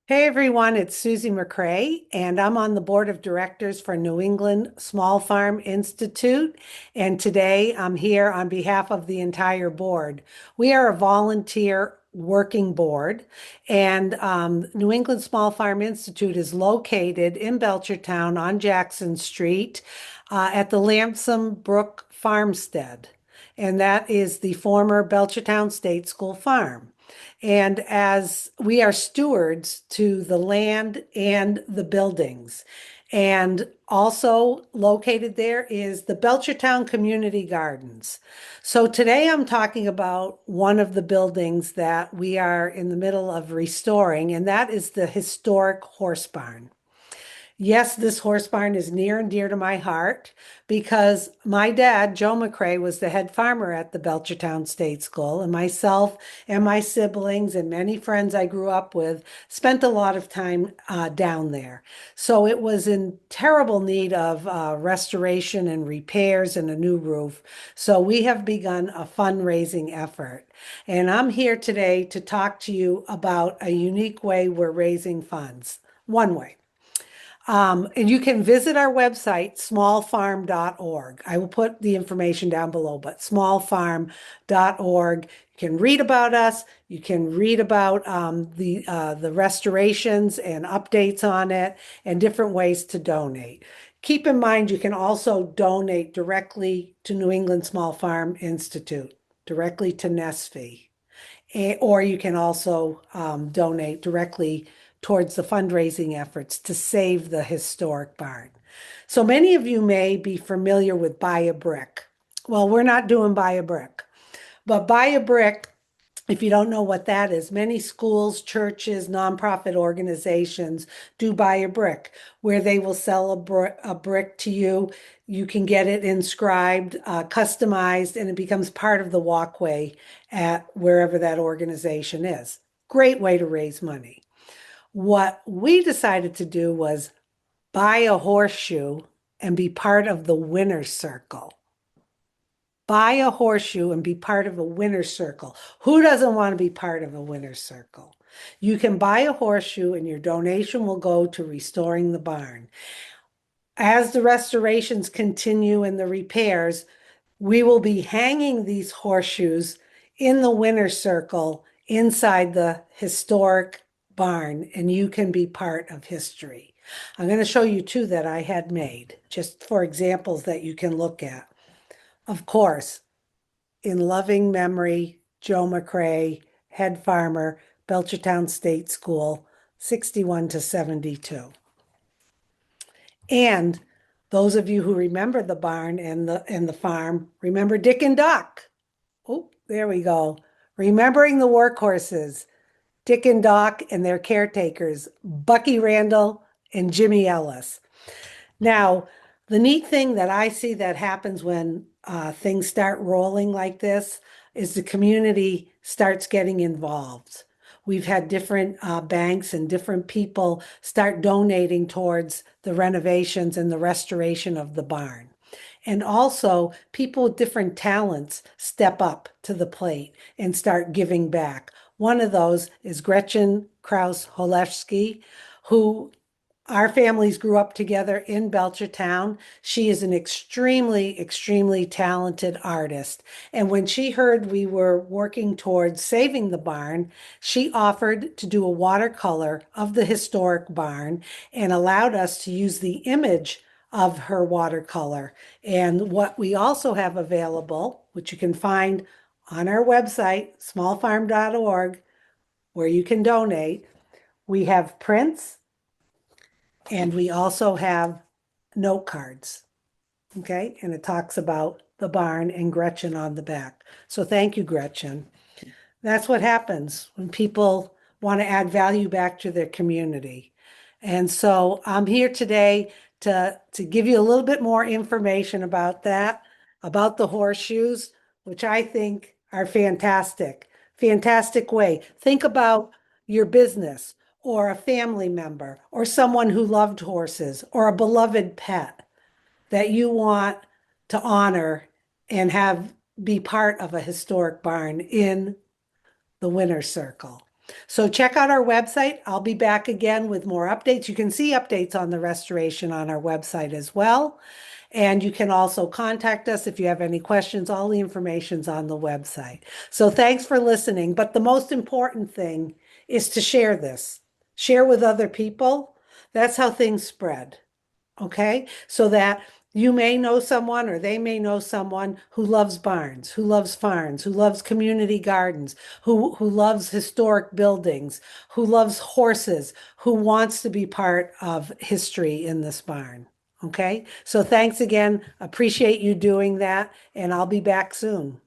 Hey everyone, it's Susie McCrea, and I'm on the board of directors for New England Small Farm Institute. And today I'm here on behalf of the entire board. We are a volunteer working board, and New England Small Farm Institute is located in Belchertown on Jackson Street at the Lamson Brook Farmstead. And that is the former Belchertown State School Farm. And as we are stewards to the land and the buildings. And also located there is the Belchertown Community Gardens. So today I'm talking about one of the buildings that we are in the middle of restoring, and that is the historic horse barn. Yes, this horse barn is near and dear to my heart because my dad, Joe McCrea, was the head farmer at the Belchertown State School, and myself and my siblings and many friends I grew up with spent a lot of time down there. So it was in terrible need of restoration and repairs and a new roof. So we have begun a fundraising effort. And I'm here today to talk to you about a unique way we're raising funds. One way. And you can visit our website, smallfarm.org. I will put the information down below, but smallfarm.org. You can read about us. You can read about the restorations and updates on it and different ways to donate. Keep in mind, you can also donate directly to New England Small Farm Institute, directly to NESFI. Or you can also donate directly towards the fundraising efforts to save the historic barn. So many of you may be familiar with Buy a Brick. Well, we're not doing Buy a Brick, but Buy a Brick, if you don't know what that is, many schools, churches, nonprofit organizations do Buy a Brick, where they will sell a brick to you. You can get it inscribed, customized, and it becomes part of the walkway at wherever that organization is. Great way to raise money. What we decided to do was buy a horseshoe and be part of the winner's circle. Buy a horseshoe and be part of a winner's circle. Who doesn't want to be part of a winner's circle? You can buy a horseshoe and your donation will go to restoring the barn. As the restorations continue and the repairs, we will be hanging these horseshoes in the winner's circle inside the historic barn, and you can be part of history. I'm going to show you two that I had made, just for examples that you can look at. Of course, in loving memory, Joe McCrea, head farmer, Belchertown State School, 61 to 72. And those of you who remember the barn and the farm, remember Dick and Doc. Oh, there we go. Remembering the workhorses, Dick and Doc and their caretakers, Bucky Randall and Jimmy Ellis. Now, the neat thing that I see that happens when things start rolling like this is the community starts getting involved. We've had different banks and different people start donating towards the renovations and the restoration of the barn. And also, people with different talents step up to the plate and start giving back. One of those is Gretchen Kraus Holewski, who our families grew up together in Belchertown. She is an extremely, extremely talented artist. And when she heard we were working towards saving the barn, she offered to do a watercolor of the historic barn and allowed us to use the image of her watercolor. And what we also have available, which you can find on our website, smallfarm.org, where you can donate, we have prints and we also have note cards. Okay. And it talks about the barn and Gretchen on the back. So thank you, Gretchen. That's what happens when people want to add value back to their community. And so I'm here today to give you a little bit more information about that, about the horseshoes, which I think are fantastic. Fantastic way. Think about your business or a family member or someone who loved horses or a beloved pet that you want to honor and have be part of a historic barn in the winner's circle. So check out our website. I'll be back again with more updates. You can see updates on the restoration on our website as well. And you can also contact us if you have any questions. All the information's on the website. So thanks for listening. But the most important thing is to share this. Share with other people. That's how things spread. Okay? So that you may know someone or they may know someone who loves barns, who loves farms, who loves community gardens, who loves historic buildings, who loves horses, who wants to be part of history in this barn. Okay? So thanks again. Appreciate you doing that, and I'll be back soon.